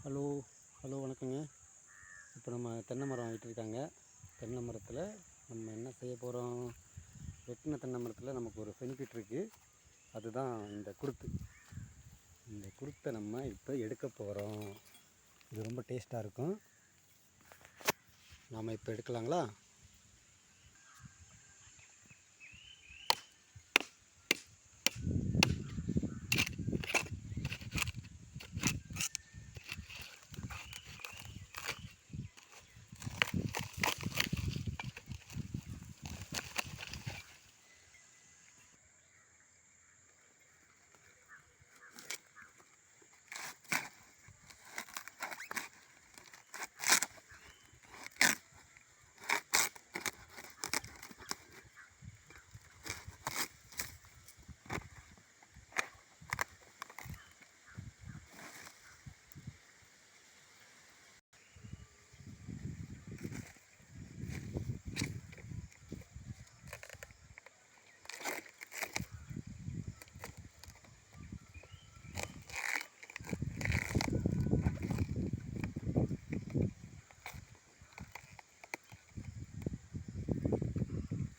Hello hello வணக்கங்க. இப்போ நம்ம தென்னை மரம் வெட்டியிருக்காங்க. தென்னை மரத்தில் நம்ம என்ன செய்ய போகிறோம்? வெட்டின தென்னை மரத்தில் நமக்கு ஒரு பெனிஃபிட் இருக்குது. அதுதான் இந்த குருத்து. இந்த குருத்தை நம்ம இப்போ எடுக்க போகிறோம். இது ரொம்ப டேஸ்ட்டாக இருக்கும். நாம் இப்போ எடுக்கலாங்களா?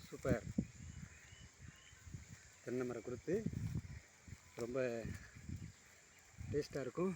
சூப்பர். தென்னை மரம் குருத்து ரொம்ப டேஸ்ட்டாக இருக்கும்.